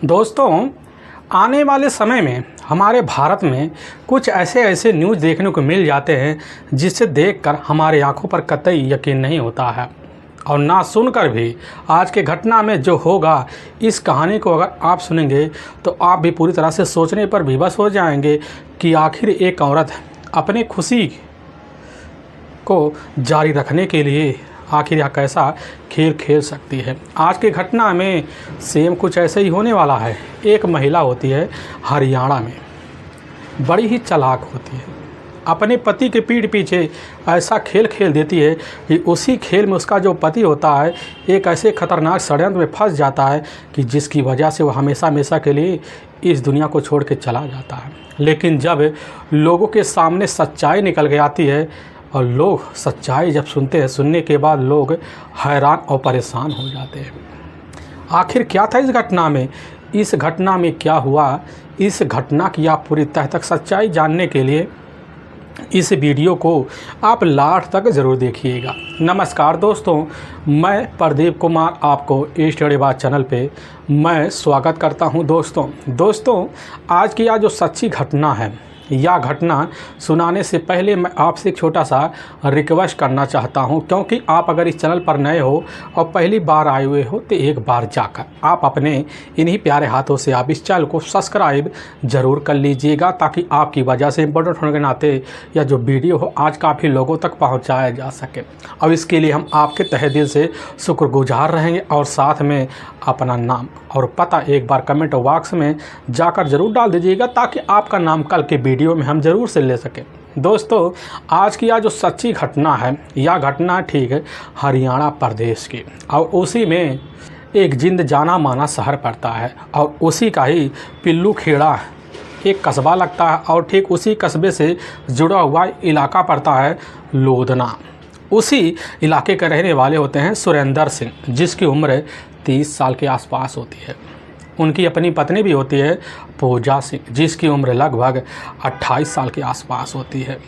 दोस्तों, आने वाले समय में हमारे भारत में कुछ ऐसे न्यूज़ देखने को मिल जाते हैं जिसे देखकर हमारे आंखों पर कतई यकीन नहीं होता है और ना सुनकर भी आज के घटना में जो होगा। इस कहानी को अगर आप सुनेंगे तो आप भी पूरी तरह से सोचने पर विवश हो जाएंगे कि आखिर एक औरत अपनी खुशी को जारी रखने के लिए आखिर यह कैसा खेल खेल सकती है। आज की घटना में सेम कुछ ऐसे ही होने वाला है। एक महिला होती है हरियाणा में, बड़ी ही चालाक होती है, अपने पति के पीठ पीछे ऐसा खेल खेल देती है कि उसी खेल में उसका जो पति होता है एक ऐसे खतरनाक षड्यंत्र में फंस जाता है कि जिसकी वजह से वह हमेशा हमेशा के लिए इस दुनिया को छोड़ के चला जाता है। लेकिन जब लोगों के सामने सच्चाई निकल के आती है और लोग सच्चाई जब सुनते हैं, सुनने के बाद लोग हैरान और परेशान हो जाते हैं। आखिर क्या था इस घटना में, इस घटना में क्या हुआ, इस घटना की आप पूरी तह तक सच्चाई जानने के लिए इस वीडियो को आप लास्ट तक ज़रूर देखिएगा। नमस्कार दोस्तों, मैं प्रदीप कुमार आपको स्टडी बात चैनल पे मैं स्वागत करता हूं। दोस्तों आज की यह जो सच्ची घटना है, यह घटना सुनाने से पहले मैं आपसे एक छोटा सा रिक्वेस्ट करना चाहता हूं, क्योंकि आप अगर इस चैनल पर नए हो और पहली बार आए हुए हो तो एक बार जाकर आप अपने इन्हीं प्यारे हाथों से आप इस चैनल को सब्सक्राइब ज़रूर कर लीजिएगा, ताकि आपकी वजह से इम्पोर्टेंट होने के नाते यह जो वीडियो हो आज काफ़ी लोगों तक पहुँचाया जा सके। और इसके लिए हम आपके तहे दिल से शुक्रगुजार रहेंगे और साथ में अपना नाम और पता एक बार कमेंट बॉक्स में जाकर ज़रूर डाल दीजिएगा, ताकि आपका नाम कल के वीडियो में हम ज़रूर से ले सकें। दोस्तों आज की यह जो सच्ची घटना है, यह घटना ठीक है हरियाणा प्रदेश की, और उसी में एक जिंद जाना माना शहर पड़ता है और उसी का ही पिल्लू खेड़ा एक कस्बा लगता है और ठीक उसी कस्बे से जुड़ा हुआ इलाका पड़ता है लोधना। उसी इलाके के रहने वाले होते हैं सुरेंद्र सिंह, जिसकी उम्र 30 साल के आसपास होती है। उनकी अपनी पत्नी भी होती है पूजा सिंह, जिसकी उम्र लगभग 28 साल के आसपास होती है।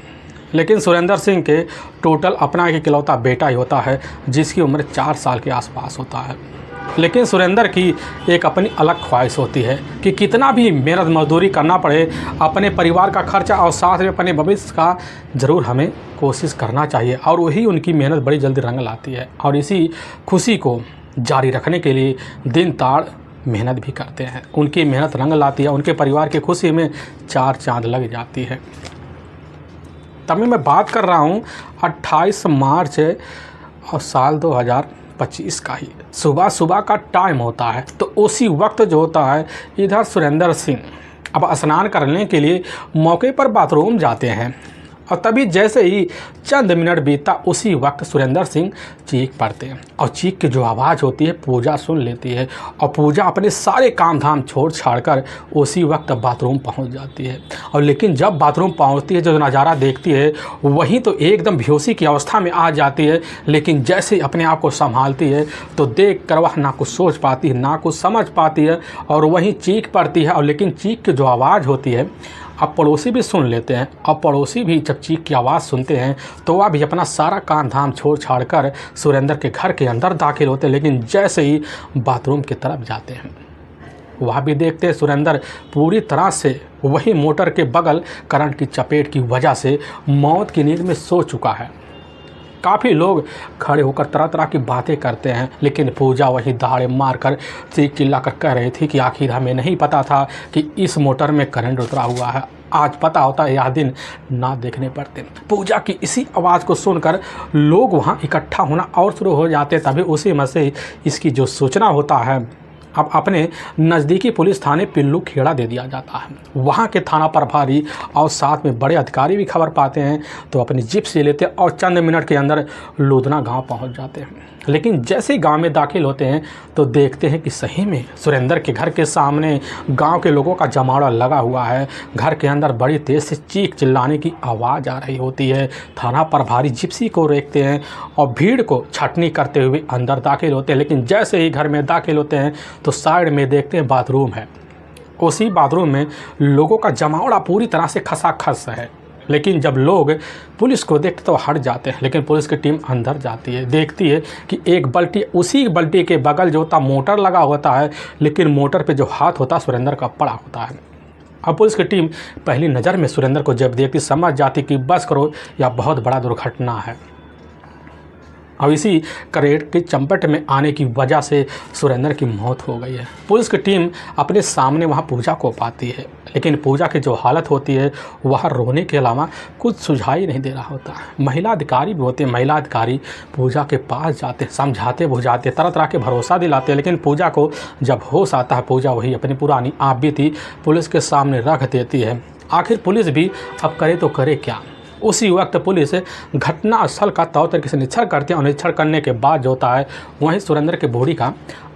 लेकिन सुरेंद्र सिंह के टोटल अपना एक इकलौता बेटा ही होता है, जिसकी उम्र 4 साल के आसपास होता है। लेकिन सुरेंद्र की एक अपनी अलग ख्वाहिश होती है कि कितना भी मेहनत मजदूरी करना पड़े, अपने परिवार का खर्चा और साथ में अपने भविष्य का ज़रूर हमें कोशिश करना चाहिए। और वही उनकी मेहनत बड़ी जल्दी रंग लाती है और इसी खुशी को जारी रखने के लिए दिन ताड़ मेहनत भी करते हैं। उनकी मेहनत रंग लाती है, उनके परिवार की खुशी में 4 चांद लग जाती है। तभी मैं बात कर रहा हूँ 28 मार्च और साल 2025 का ही सुबह का टाइम होता है। तो उसी वक्त जो होता है, इधर सुरेंद्र सिंह अब स्नान करने के लिए मौके पर बाथरूम जाते हैं और तभी जैसे ही चंद मिनट बीता, उसी वक्त सुरेंद्र सिंह चीख पड़ते हैं और चीख की जो आवाज़ होती है पूजा सुन लेती है और पूजा अपने सारे काम धाम छोड़ छाड़ कर उसी वक्त बाथरूम पहुंच जाती है। और लेकिन जब बाथरूम पहुंचती है, जो नज़ारा देखती है, वहीं तो एकदम बेहोशी की अवस्था में आ जाती है। लेकिन जैसे ही अपने आप को संभालती है तो देख कर वह ना कुछ सोच पाती है, ना कुछ समझ पाती है और वहीं चीख पड़ती है। और लेकिन चीख की जो आवाज़ होती है अब पड़ोसी भी सुन लेते हैं और पड़ोसी भी जब चीख की आवाज़ सुनते हैं तो वह भी अपना सारा काम धाम छोड़ छाड़ कर सुरेंद्र के घर के अंदर दाखिल होते हैं। लेकिन जैसे ही बाथरूम की तरफ जाते हैं, वह भी देखते हैं सुरेंद्र पूरी तरह से वही मोटर के बगल करंट की चपेट की वजह से मौत की नींद में सो चुका है। काफ़ी लोग खड़े होकर तरह तरह की बातें करते हैं, लेकिन पूजा वही दहाड़े मारकर चीख चिल्ला कर कह रही थी कि आखिर हमें नहीं पता था कि इस मोटर में करंट उतरा हुआ है, आज पता होता यह दिन ना देखने पड़ते। पूजा की इसी आवाज़ को सुनकर लोग वहां इकट्ठा होना और शुरू हो जाते। तभी उसी में से इसकी जो सूचना होता है अब अपने नज़दीकी पुलिस थाने पिल्लू खेड़ा दे दिया जाता है। वहाँ के थाना प्रभारी और साथ में बड़े अधिकारी भी खबर पाते हैं तो अपनी जीप से लेते हैं और चंद मिनट के अंदर लोधना गांव पहुँच जाते हैं। लेकिन जैसे ही गांव में दाखिल होते हैं तो देखते हैं कि सही में सुरेंद्र के घर के सामने गांव के लोगों का जमावड़ा लगा हुआ है। घर के अंदर बड़ी तेज़ से चीख चिल्लाने की आवाज़ आ रही होती है। थाना प्रभारी जिप्सी को देखते हैं और भीड़ को छटनी करते हुए अंदर दाखिल होते हैं। लेकिन जैसे ही घर में दाखिल होते हैं तो साइड में देखते हैं बाथरूम है। उसी बाथरूम में लोगों का जमावड़ा पूरी तरह से खसाखस है। लेकिन जब लोग पुलिस को देखते तो हट जाते हैं, लेकिन पुलिस की टीम अंदर जाती है, देखती है कि एक बाल्टी, उसी बाल्टी के बगल जो होता मोटर लगा होता है, लेकिन मोटर पे जो हाथ होता है सुरेंद्र का पड़ा होता है। अब पुलिस की टीम पहली नज़र में सुरेंद्र को जब देखती समझ जाती कि बस करो, यह बहुत बड़ा दुर्घटना है। अब इसी करेट के चंपट में आने की वजह से सुरेंद्र की मौत हो गई है। पुलिस की टीम अपने सामने वहां पूजा को पाती है, लेकिन पूजा की जो हालत होती है वह रोने के अलावा कुछ सुझाव ही नहीं दे रहा होता है। महिला अधिकारी भी होते हैं, महिला अधिकारी पूजा के पास जाते, समझाते बुझाते, तरह तरह के भरोसा दिलाते हैं, लेकिन पूजा को जब होश आता है पूजा वही अपनी पुरानी आप बीती पुलिस के सामने रख देती है। आखिर पुलिस भी अब करे तो करे क्या। उसी वक्त पुलिस घटना स्थल का तौर तरीके से निरीक्षण करती है और निरीक्षण करने के बाद जो होता है वहीं सुरेंद्र के बॉडी का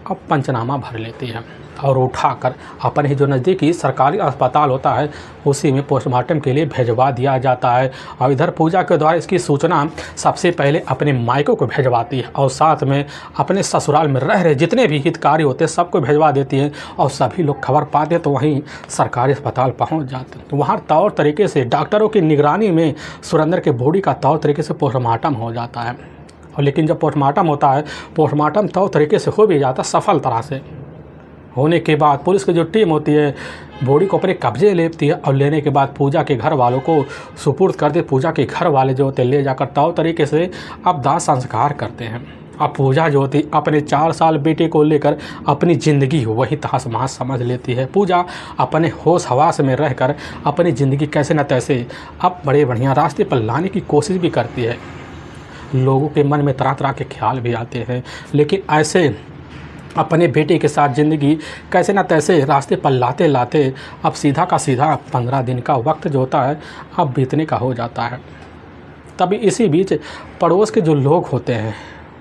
अब पंचनामा भर लेती है और उठाकर अपने ही जो नज़दीकी सरकारी अस्पताल होता है उसी में पोस्टमार्टम के लिए भेजवा दिया जाता है। और इधर पूजा के द्वारा इसकी सूचना सबसे पहले अपने मायकों को भेजवाती है और साथ में अपने ससुराल में रह रहे जितने भी हितकारी होते हैं सबको भेजवा देती है। और सभी लोग खबर पाते हैं तो वहीं सरकारी अस्पताल पहुँच जाते हैं। तो वहाँ तौर तरीके से डॉक्टरों की निगरानी में सुरेंद्र के बॉडी का तौर तरीके से पोस्टमार्टम हो जाता है। और लेकिन जब पोस्टमार्टम होता है, पोस्टमार्टम तौर तरीके से हो भी जाता है सफल तरह से होने के बाद पुलिस की जो टीम होती है बॉडी को अपने कब्जे लेती है और लेने के बाद पूजा के घर वालों को सुपुर्द कर दे। पूजा के घर वाले जो होते हैं ले जाकर तौर तरीके से अब दाह संस्कार करते हैं। अब पूजा जो होती अपने 4 साल बेटे को लेकर अपनी ज़िंदगी वही तहस महस समझ लेती है। पूजा अपने होश हवास में रहकर अपनी ज़िंदगी कैसे न तैसे अब बड़े बढ़िया रास्ते पर लाने की कोशिश भी करती है। लोगों के मन में तरह तरह के ख्याल भी आते हैं, लेकिन ऐसे अपने बेटे के साथ ज़िंदगी कैसे ना तैसे रास्ते पर लाते लाते अब सीधा का सीधा 15 दिन का वक्त जो होता है अब बीतने का हो जाता है। तभी इसी बीच पड़ोस के जो लोग होते हैं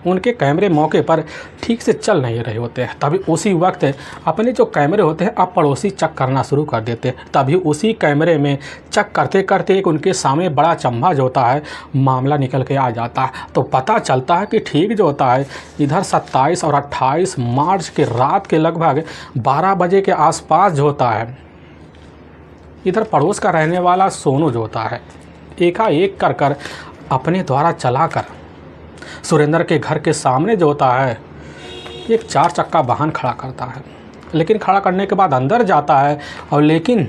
उनके कैमरे मौके पर ठीक से चल नहीं रहे होते हैं। तभी उसी वक्त अपने जो कैमरे होते हैं अब पड़ोसी चेक करना शुरू कर देते हैं। तभी उसी कैमरे में चेक करते करते एक उनके सामने बड़ा चंबा जो होता है मामला निकल के आ जाता है। तो पता चलता है कि ठीक जो होता है इधर 27 और 28 मार्च के रात के लगभग 12 बजे के आसपास जो होता है इधर पड़ोस का रहने वाला सोनू जो होता है एकाएक कर अपने द्वारा चलाकर सुरेंद्र के घर के सामने जो होता है एक 4 चक्का वाहन खड़ा करता है। लेकिन खड़ा करने के बाद अंदर जाता है और लेकिन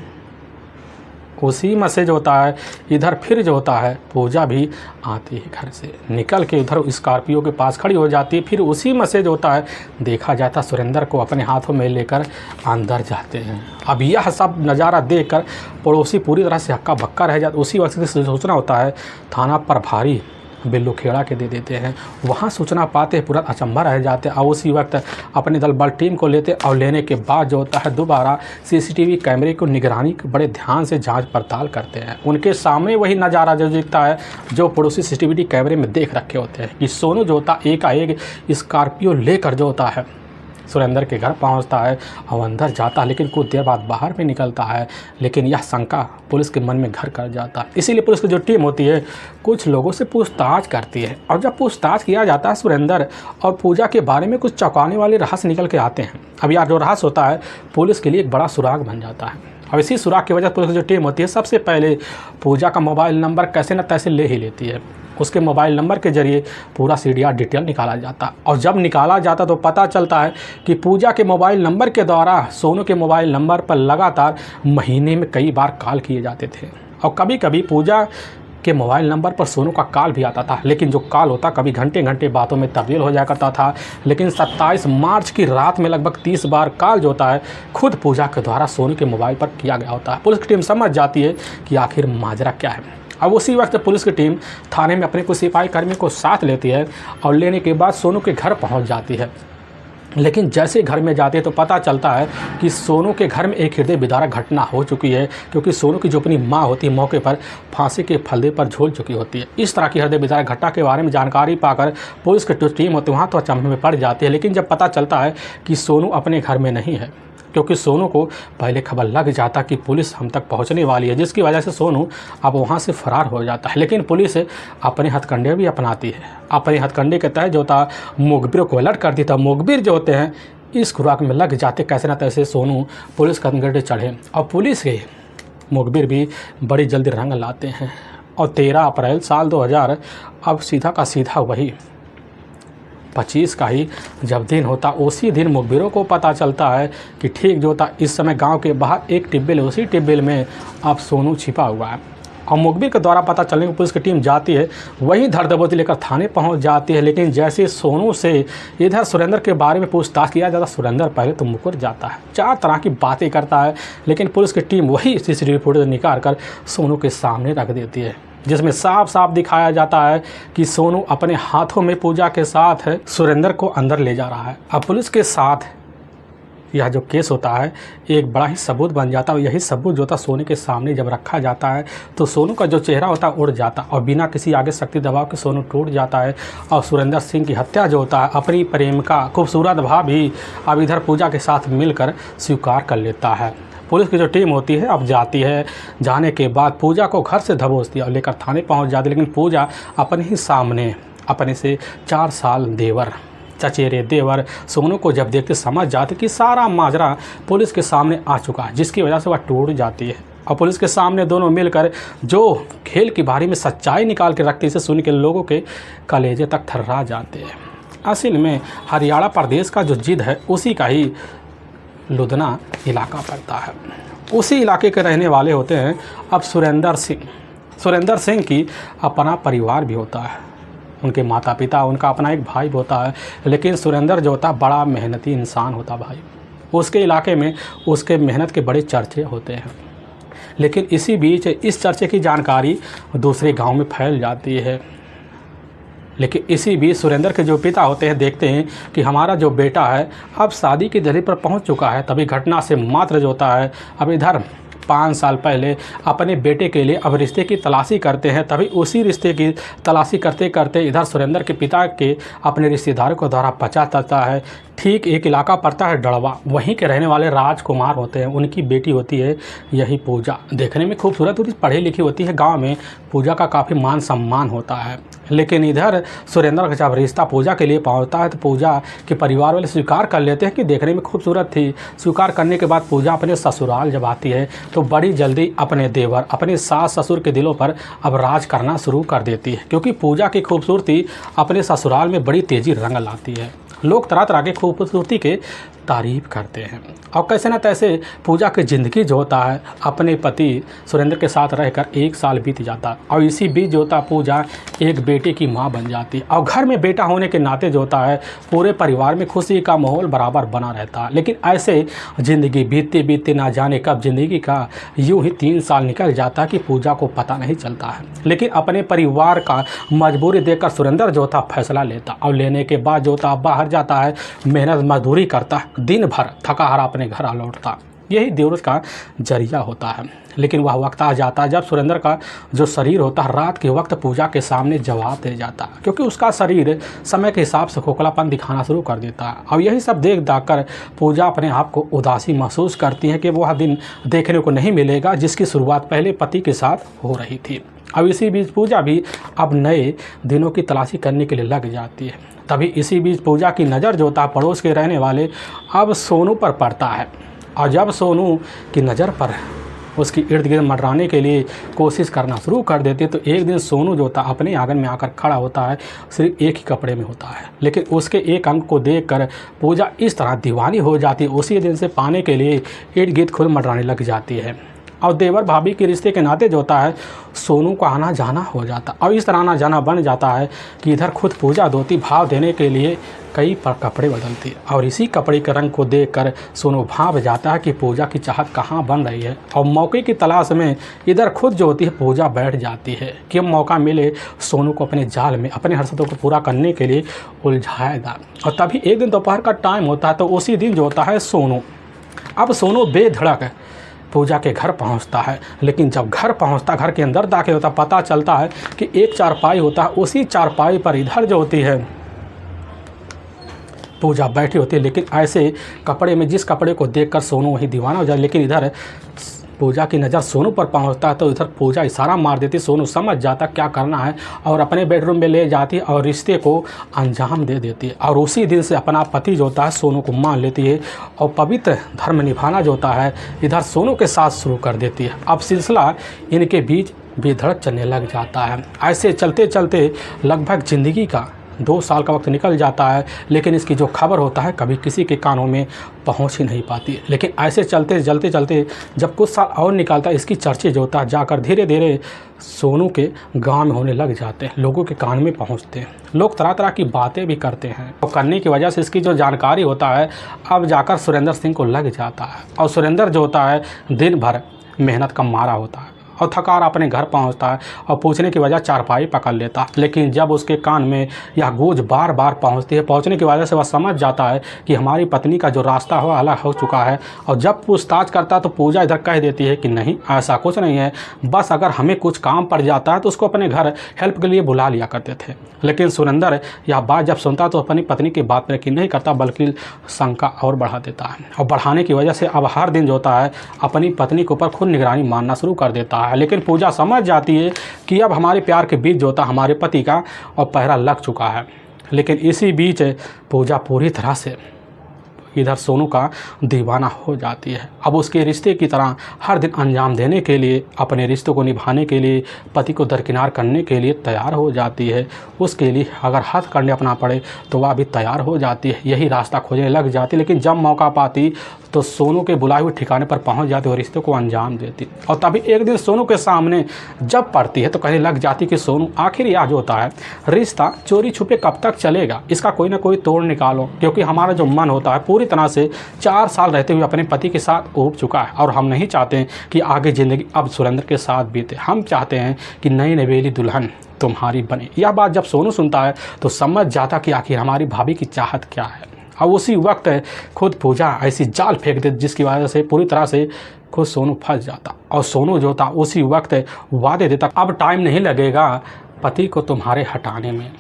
उसी में से जो होता है इधर फिर जो होता है पूजा भी आती है घर से निकल के उधर स्कॉर्पियो के पास खड़ी हो जाती है। फिर उसी में से जो होता है देखा जाता सुरेंद्र को अपने हाथों में लेकर अंदर जाते हैं। अब यह सब नज़ारा देखकर पड़ोसी पूरी तरह से हक्का बक्का रह जाता। उसी वक्त से सूचना होता है थाना प्रभारी बिल्लू खेड़ा के दे देते हैं। वहाँ सूचना पाते पूरा अचंभा रह जाते और उसी वक्त अपने दल बल टीम को लेते और लेने के बाद जो होता है दोबारा सीसीटीवी कैमरे को निगरानी बड़े ध्यान से जांच पड़ताल करते हैं। उनके सामने वही नज़ारा जो दिखता है जो पड़ोसी सीसीटीवी कैमरे में देख रखे होते हैं कि सोनू जो होता एकाएक स्कॉर्पियो लेकर जो होता है सुरेंद्र के घर पहुंचता है और अंदर जाता है, लेकिन कुछ देर बाद बाहर भी निकलता है। लेकिन यह शंका पुलिस के मन में घर कर जाता है। इसीलिए पुलिस की जो टीम होती है कुछ लोगों से पूछताछ करती है और जब पूछताछ किया जाता है सुरेंद्र और पूजा के बारे में कुछ चौंकाने वाले रहस्य निकल के आते हैं। अब यार जो रहस्य होता है पुलिस के लिए एक बड़ा सुराग बन जाता है। अब इसी सुराग की वजह पुलिस की जो टीम होती है सबसे पहले पूजा का मोबाइल नंबर कैसे न तैसे ले ही लेती है। उसके मोबाइल नंबर के जरिए पूरा सीडीआर डिटेल निकाला जाता और जब निकाला जाता तो पता चलता है कि पूजा के मोबाइल नंबर के द्वारा सोनू के मोबाइल नंबर पर लगातार महीने में कई बार कॉल किए जाते थे और कभी कभी पूजा के मोबाइल नंबर पर सोनू का कॉल भी आता था। लेकिन जो कॉल होता कभी घंटे घंटे बातों में तब्दील हो जाया करता था। लेकिन 27 मार्च की रात में लगभग 30 बार कॉल जो होता है खुद पूजा के द्वारा सोनू के मोबाइल पर किया गया होता है। पुलिस की टीम समझ जाती है कि आखिर माजरा क्या है। अब उसी वक्त पुलिस की टीम थाने में अपने कुछ सिपाही कर्मी को साथ लेती है और लेने के बाद सोनू के घर पहुंच जाती है। लेकिन जैसे घर में जाते तो पता चलता है कि सोनू के घर में एक हृदय विदारक घटना हो चुकी है, क्योंकि सोनू की जो अपनी माँ होती है मौके पर फांसी के फलदे पर झूल चुकी होती है। इस तरह की हृदय विदारक घटना के बारे में जानकारी पाकर पुलिस की जो टीम होती है वहाँ तो अचंभे में पड़ जाती है। लेकिन जब पता चलता है कि सोनू अपने घर में नहीं है, क्योंकि सोनू को पहले खबर लग जाता कि पुलिस हम तक पहुंचने वाली है, जिसकी वजह से सोनू अब वहां से फरार हो जाता है। लेकिन पुलिस अपने हथकंडे भी अपनाती है। अपने हथकंडे के तहत जो था मुखबिरों को अलर्ट करती था। मुखबिर जो होते हैं इस खुराक में लग जाते कैसे ना तैसे सोनू पुलिस के अंगड़े चढ़े और पुलिस के मुखबिर भी बड़ी जल्दी रंग लाते हैं और 13 अप्रैल साल 2000 अब सीधा का सीधा वही 25 का ही जब दिन होता, उसी दिन मुखबिरों को पता चलता है कि ठीक जो था इस समय गांव के बाहर एक टिब्बल, उसी टिब्बल में अब सोनू छिपा हुआ है। और मुखबिर के द्वारा पता चलने पर पुलिस की टीम जाती है, वही धर-दबोती लेकर थाने पहुंच जाती है। लेकिन जैसे सोनू से इधर सुरेंद्र के बारे में पूछताछ किया जाता, सुरेंद्र पहले तो मुकर जाता है, 4 तरह की बातें करता है। लेकिन पुलिस की टीम वही सीसीटीवी फुटेज निकाल कर सोनू के सामने रख देती है, जिसमें साफ साफ दिखाया जाता है कि सोनू अपने हाथों में पूजा के साथ सुरेंद्र को अंदर ले जा रहा है। अब पुलिस के साथ यह जो केस होता है एक बड़ा ही सबूत बन जाता है। और यही सबूत जो था सोनू के सामने जब रखा जाता है तो सोनू का जो चेहरा होता है उड़ जाता है और बिना किसी आगे शक्ति दबाव के सोनू टूट जाता है। और सुरेंद्र सिंह की हत्या जो होता है अपनी प्रेमिका खूबसूरत भाभी अब इधर पूजा के साथ मिलकर स्वीकार कर लेता है। पुलिस की जो टीम होती है अब जाती है, जाने के बाद पूजा को घर से धबोचती है और लेकर थाने पहुंच जाती है। लेकिन पूजा अपने ही सामने अपने से 4 साल देवर, चचेरे देवर सोनू को जब देखते समझ जाते कि सारा माजरा पुलिस के सामने आ चुका है, जिसकी वजह से वह टूट जाती है। और पुलिस के सामने दोनों मिलकर जो खेल के बारे में सच्चाई निकाल के रखते, इसे सुन के लोगों के कलेजे तक थर्रा जाते हैं। असल में हरियाणा प्रदेश का जो जिद है उसी का ही लुधियाना इलाका पड़ता है। उसी इलाके के रहने वाले होते हैं अब सुरेंद्र सिंह। सुरेंद्र सिंह की अपना परिवार भी होता है, उनके माता पिता, उनका अपना एक भाई भी होता है। लेकिन सुरेंद्र जो होता बड़ा मेहनती इंसान होता भाई, उसके इलाके में उसके मेहनत के बड़े चर्चे होते हैं। लेकिन इसी बीच इस चर्चे की जानकारी दूसरे गांव में फैल जाती है। लेकिन इसी बीच सुरेंद्र के जो पिता होते हैं देखते हैं कि हमारा जो बेटा है अब शादी की दहलीज पर पहुंच चुका है। तभी घटना से मात्र जो होता है अब इधर 5 साल पहले अपने बेटे के लिए अब रिश्ते की तलाशी करते हैं। तभी उसी रिश्ते की तलाशी करते करते इधर सुरेंद्र के पिता के अपने रिश्तेदारों को द्वारा पता चलता है। ठीक एक इलाका पड़ता है डड़वा, वहीं के रहने वाले राजकुमार होते हैं, उनकी बेटी होती है यही पूजा। देखने में खूबसूरत होती, पढ़ी लिखी होती है, गांव में पूजा का काफ़ी मान सम्मान होता है। लेकिन इधर सुरेंद्र का जब रिश्ता पूजा के लिए पहुंचता है तो पूजा के परिवार वाले स्वीकार कर लेते हैं कि देखने में खूबसूरत थी। स्वीकार करने के बाद पूजा अपने ससुराल जब आती है तो बड़ी जल्दी अपने देवर, अपने सास ससुर के दिलों पर अब राज करना शुरू कर देती है, क्योंकि पूजा की खूबसूरती अपने ससुराल में बड़ी तेज़ी रंग लाती है। लोग तरह तरह की खूबसूरती के तारीफ करते हैं। और कैसे न तैसे पूजा की ज़िंदगी जो होता है अपने पति सुरेंद्र के साथ रहकर 1 साल बीत जाता है। और इसी बीच जो होता पूजा एक बेटे की मां बन जाती है। और घर में बेटा होने के नाते जो होता है पूरे परिवार में खुशी का माहौल बराबर बना रहता है। लेकिन ऐसे ज़िंदगी बीतते बीतते ना जाने कब ज़िंदगी का यूँ ही 3 साल निकल जाता है कि पूजा को पता नहीं चलता है। लेकिन अपने परिवार का मजबूरी देखकर सुरेंद्र जो होता फैसला लेता और लेने के बाद जो होता बाहर जाता है, मेहनत मजदूरी करता है, दिन भर थका हारा अपने घर आ लौटता। यही देवरस का जरिया होता है। लेकिन वह वक्त आ जाता है जब सुरेंद्र का जो शरीर होता है रात के वक्त पूजा के सामने जवाब दे जाता है, क्योंकि उसका शरीर समय के हिसाब से खोखलापन दिखाना शुरू कर देता है। और यही सब देख कर पूजा अपने आप को उदासी महसूस करती है कि वह दिन देखने को नहीं मिलेगा जिसकी शुरुआत पहले पति के साथ हो रही थी। अब इसी बीच पूजा भी अब नए दिनों की तलाशी करने के लिए लग जाती है। तभी इसी बीच पूजा की नज़र जो होता पड़ोस के रहने वाले अब सोनू पर पड़ता है। और जब सोनू की नज़र पर उसकी इर्द गिर्द मंडराने के लिए कोशिश करना शुरू कर देते तो एक दिन सोनू जो होता अपने आंगन में आकर खड़ा होता है, सिर्फ एक ही कपड़े में होता है। लेकिन उसके एक अंग को देखकर पूजा इस तरह दीवानी हो जाती है, उसी दिन से पाने के लिए इर्द गिर्द खुद मंडराने लग जाती है। और देवर भाभी के रिश्ते के नाते जो होता है सोनू का आना जाना हो जाता। और इस तरह आना जाना बन जाता है कि इधर खुद पूजा धोती भाव देने के लिए कई कपड़े बदलती है। और इसी कपड़े के रंग को देखकर सोनू भाव जाता है कि पूजा की चाहत कहाँ बन रही है। और मौके की तलाश में इधर खुद जो होती है पूजा बैठ जाती है कि मौका मिले सोनू को अपने जाल में अपने हर्षतों को पूरा करने के लिए उलझाएगा। और तभी एक दिन दोपहर का टाइम होता है तो उसी दिन जो होता है सोनू बेधड़क पूजा के घर पहुंचता है। लेकिन जब घर पहुंचता, घर के अंदर दाखिल होता, पता चलता है कि एक चारपाई होता है, उसी चारपाई पर इधर जो होती है पूजा बैठी होती है। लेकिन ऐसे कपड़े में जिस कपड़े को देखकर सोनू वही दीवाना हो जाए। लेकिन इधर पूजा की नज़र सोनू पर पहुंचता है तो इधर पूजा इशारा मार देती, सोनू समझ जाता क्या करना है और अपने बेडरूम में ले जाती और रिश्ते को अंजाम दे देती है। और उसी दिन से अपना पति जो होता है सोनू को मान लेती है और पवित्र धर्म निभाना जो होता है इधर सोनू के साथ शुरू कर देती है। अब सिलसिला इनके बीच बेधड़क चलने लग जाता है। ऐसे चलते चलते लगभग ज़िंदगी का 2 साल का वक्त निकल जाता है, लेकिन इसकी जो खबर होता है कभी किसी के कानों में पहुंच ही नहीं पाती। लेकिन ऐसे चलते चलते जब कुछ साल और निकलता है इसकी चर्चे जो होता है जाकर धीरे धीरे सोनू के गांव में होने लग जाते हैं, लोगों के कान में पहुंचते हैं, लोग तरह तरह की बातें भी करते हैं। तो करने की वजह से इसकी जो जानकारी होता है अब जाकर सुरेंद्र सिंह को लग जाता है। और सुरेंद्र जो होता है दिन भर मेहनत का मारा होता है और थकार अपने घर पहुंचता है और पूछने की वजह चारपाई पकड़ लेता है। लेकिन जब उसके कान में यह गूंज बार बार पहुंचती है, पहुंचने की वजह से वह समझ जाता है कि हमारी पत्नी का जो रास्ता हो अलग हो चुका है। और जब पूछताछ करता है तो पूजा इधर कह देती है कि नहीं ऐसा कुछ नहीं है, बस अगर हमें कुछ काम पड़ जाता है तो उसको अपने घर हेल्प के लिए बुला लिया करते थे। लेकिन सुरेंद्र यह बात जब सुनता तो अपनी पत्नी की बात पर यकीन नहीं करता बल्कि शंका और बढ़ा देता है। और बढ़ाने की वजह से अब हर दिन जो होता है अपनी पत्नी के ऊपर खुद निगरानी मानना शुरू कर देता है। लेकिन पूजा समझ जाती है कि अब हमारे प्यार के बीच जो होता हमारे पति का और पहरा लग चुका है। लेकिन इसी बीच पूजा पूरी तरह से इधर सोनू का दीवाना हो जाती है। अब उसके रिश्ते की तरह हर दिन अंजाम देने के लिए, अपने रिश्तों को निभाने के लिए, पति को दरकिनार करने के लिए तैयार हो जाती है। उसके लिए अगर हाथ करने अपना पड़े तो वह भी तैयार हो जाती है, यही रास्ता खोजने लग जाती। लेकिन जब मौका पाती तो सोनू के बुलाए हुए ठिकाने पर पहुंच जाती और रिश्ते को अंजाम देती। और तभी एक दिन सोनू के सामने जब पड़ती है तो कहने लग जाती कि सोनू आखिर यह जो होता है रिश्ता चोरी छुपे कब तक चलेगा, इसका कोई ना कोई तोड़ निकालो, क्योंकि हमारा जो मन होता है पूरी तरह से 4 साल रहते हुए अपने पति के साथ ऊब चुका है और हम नहीं चाहते कि आगे ज़िंदगी अब सुरेंद्र के साथ बीते। हम चाहते हैं कि नई नवेली दुल्हन तुम्हारी बने। यह बात जब सोनू सुनता है तो समझ जाता कि आखिर हमारी भाभी की चाहत क्या है। और उसी वक्त खुद पूजा ऐसी जाल फेंक देती जिसकी वजह से पूरी तरह से खुद सोनू फंस जाता। और सोनू जो था उसी वक्त वादे देता अब टाइम नहीं लगेगा पति को तुम्हारे हटाने में।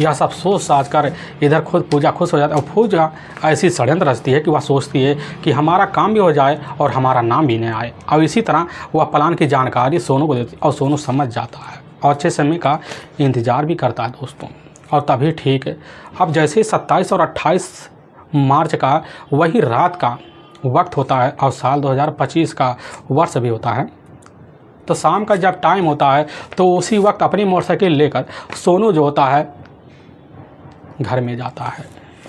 यह सब सोच साच कर इधर खुद पूजा खुश हो जाता है। और पूजा ऐसी षड्यंत्र रचती है कि वह सोचती है कि हमारा काम भी हो जाए और हमारा नाम भी नहीं आए। और इसी तरह वह प्लान की जानकारी सोनू को देती और सोनू समझ जाता है और अच्छे समय का इंतज़ार भी करता है दोस्तों। और तभी ठीक है अब जैसे 27 और 28 मार्च का वही रात का वक्त होता है और साल 2025 का वर्ष भी होता है। तो शाम का जब टाइम होता है तो उसी वक्त अपनी मोटरसाइकिल लेकर सोनू जो होता है घर में जाता है।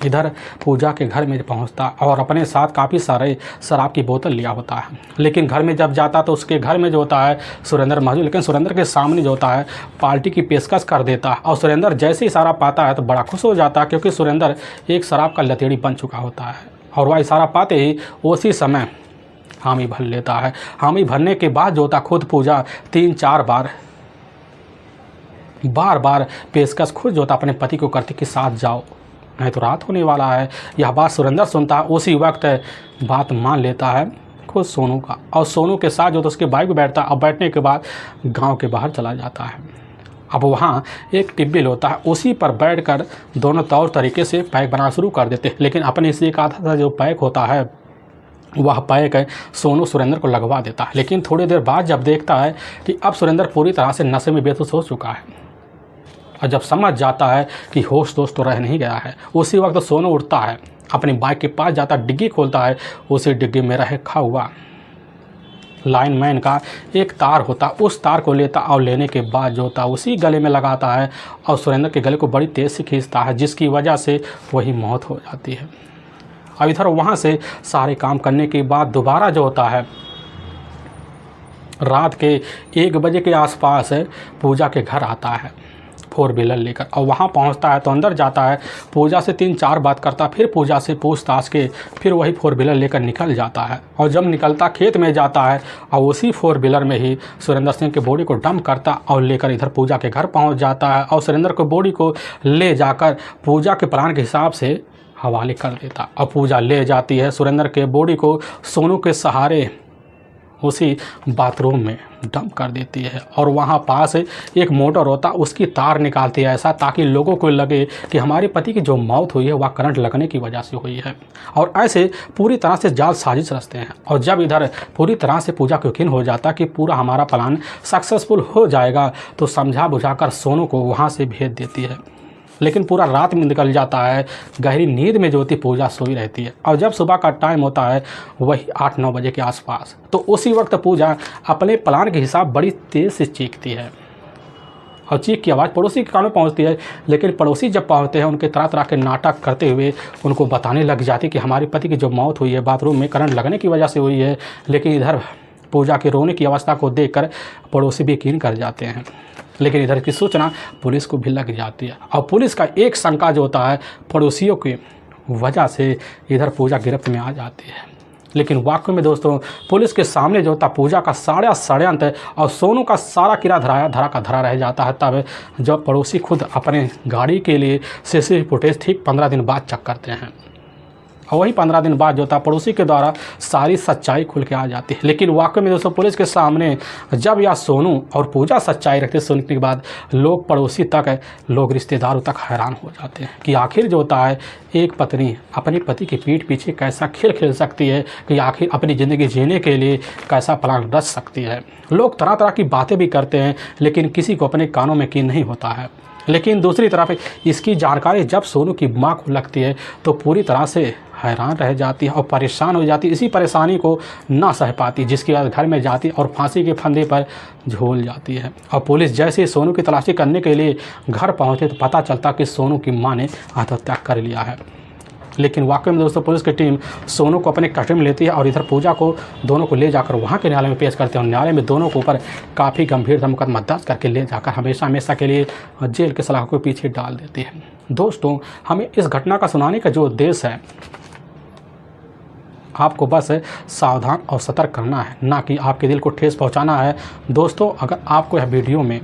इधर पूजा के घर में पहुंचता और अपने साथ काफ़ी सारे शराब की बोतल लिया होता है। लेकिन घर में जब जाता तो उसके घर में जो होता है सुरेंद्र मौजूद, लेकिन सुरेंद्र के सामने जो होता है पार्टी की पेशकश कर देता है। और सुरेंद्र जैसे ही इशारा पाता है तो बड़ा खुश हो जाता है, क्योंकि सुरेंद्र एक शराब का लतेड़ी बन चुका होता है। और वह इशारा पाते ही उसी समय हामी भर लेता है। हामी भरने के बाद जो होता खुद पूजा 3-4 बार पेशकश खुद जो होता अपने पति को करती कि साथ जाओ नहीं तो रात होने वाला है। यह बात सुरेंद्र सुनता है, उसी वक्त बात मान लेता है खुद सोनू का। और सोनू के साथ जो तो उसके बाइक पर बैठता है और बैठने के बाद गांव के बाहर चला जाता है। अब वहाँ एक टिब्बिल होता है, उसी पर बैठकर दोनों तौर तरीके से पैक बनाना शुरू कर देते हैं। लेकिन अपने से एक आधा सा जो पैक होता है वह पैक सोनू सुरेंद्र को लगवा देता है। लेकिन थोड़ी देर बाद जब देखता है कि अब सुरेंद्र पूरी तरह से नशे में बेहोश हो चुका है और जब समझ जाता है कि होश दोस्त तो रह नहीं गया है, उसी वक्त सोनू उठता है, अपनी बाइक के पास जाता, डिग्गी खोलता है। उसी डिग्गी में रखा हुआ लाइनमैन का एक तार होता, उस तार को लेता और लेने के बाद जो होता उसी गले में लगाता है और सुरेंद्र के गले को बड़ी तेज़ से खींचता है, जिसकी वजह से वही मौत हो जाती है। अब इधर वहाँ से सारे काम करने के बाद दोबारा जो होता है रात के 1 बजे के आसपास पूजा के घर आता है 4 व्हीलर लेकर। और वहाँ पहुँचता है तो अंदर जाता है, पूजा से 3-4 बात करता, फिर पूजा से पूछताछ के फिर वही 4 व्हीलर लेकर निकल जाता है। और जब निकलता खेत में जाता है और उसी 4 व्हीलर में ही सुरेंद्र सिंह के बॉडी को डंप करता और लेकर इधर पूजा के घर पहुँच जाता है। और सुरेंद्र को बॉडी को ले जाकर पूजा के प्लान के हिसाब से हवाले कर देता। और पूजा ले जाती है सुरेंद्र के बॉडी को सोनू के सहारे उसी बाथरूम में डंप कर देती है और वहाँ पास एक मोटर होता उसकी तार निकालती है, ऐसा ताकि लोगों को लगे कि हमारे पति की जो मौत हुई है वह करंट लगने की वजह से हुई है। और ऐसे पूरी तरह से जाल साजिश रचते हैं। और जब इधर पूरी तरह से पूजा को यकीन हो जाता कि पूरा हमारा प्लान सक्सेसफुल हो जाएगा, तो समझा बुझाकर सोनू को वहाँ से भेज देती है। लेकिन पूरा रात में निकल जाता है, गहरी नींद में जो होती पूजा सोई रहती है। और जब सुबह का टाइम होता है वही 8-9 बजे के आसपास, तो उसी वक्त पूजा अपने प्लान के हिसाब बड़ी तेज़ से चीखती है और चीख की आवाज़ पड़ोसी के कानों में पहुंचती है। लेकिन पड़ोसी जब पहुंचते हैं उनके तरह तरह के नाटक करते हुए उनको बताने लग जाती कि हमारे पति की जो मौत हुई है बाथरूम में करंट लगने की वजह से हुई है। लेकिन इधर पूजा के रोने की अवस्था को देखकर पड़ोसी भी यकीन कर जाते हैं। लेकिन इधर की सूचना पुलिस को भी लग जाती है और पुलिस का एक शंका जो होता है पड़ोसियों की वजह से इधर पूजा गिरफ्त में आ जाती है। लेकिन वाकई में दोस्तों पुलिस के सामने जो होता पूजा का सारा षड्यंत्र और सोनू का सारा किरा धरा का धरा रह जाता है। तब जब पड़ोसी खुद अपने गाड़ी के लिए सीसीटीवी फुटेज ठीक 15 दिन बाद चेक करते हैं और वही 15 दिन बाद जो था पड़ोसी के द्वारा सारी सच्चाई खुल के आ जाती है। लेकिन वाकई में दोस्तों पुलिस के सामने जब यह सोनू और पूजा सच्चाई रखते सुनने के बाद लोग पड़ोसी तक लोग रिश्तेदारों तक हैरान हो जाते हैं कि आखिर जो होता है एक पत्नी अपने पति की पीठ पीछे कैसा खेल खेल सकती है, कि आखिर अपनी ज़िंदगी जीने के लिए कैसा प्लान रच सकती है। लोग तरह तरह की बातें भी करते हैं लेकिन किसी को अपने कानों में यकीन नहीं होता है। लेकिन दूसरी तरफ इसकी जानकारी जब सोनू की माँ को लगती है तो पूरी तरह से हैरान रह जाती है और परेशान हो जाती है। इसी परेशानी को ना सह पाती, जिसके बाद घर में जाती और फांसी के फंदे पर झूल जाती है। और पुलिस जैसे ही सोनू की तलाशी करने के लिए घर पहुंचे तो पता चलता कि सोनू की मां ने आत्महत्या कर लिया है। लेकिन वाकई में दोस्तों पुलिस की टीम सोनू को अपने कस्टडी में लेती है और इधर पूजा को दोनों को ले जाकर वहाँ के न्यायालय में पेश करते हैं और न्यायालय में दोनों के ऊपर काफ़ी गंभीर मुकदमा दर्ज करके ले जाकर हमेशा हमेशा के लिए जेल के सलाखों के पीछे डाल देती है। दोस्तों हमें इस घटना का सुनाने का जो उद्देश्य है, आपको बस सावधान और सतर्क करना है, ना कि आपके दिल को ठेस पहुंचाना है। दोस्तों अगर आपको यह वीडियो में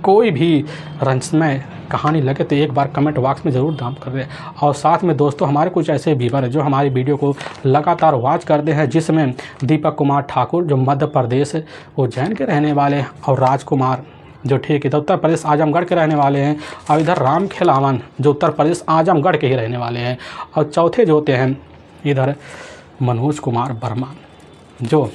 कोई भी रहस्यमय कहानी लगे तो एक बार कमेंट बॉक्स में ज़रूर दाम कर दें। और साथ में दोस्तों हमारे कुछ ऐसे व्यूअर हैं जो हमारी वीडियो को लगातार वॉच करते हैं, जिसमें दीपक कुमार ठाकुर जो मध्य प्रदेश उज्जैन के रहने वाले हैं और राजकुमार जो ठीक है तो उत्तर प्रदेश आजमगढ़ के रहने वाले हैं, और इधर राम खिलावन जो उत्तर प्रदेश आजमगढ़ के ही रहने वाले हैं, और चौथे जो होते हैं इधर मनोज कुमार वर्मा जो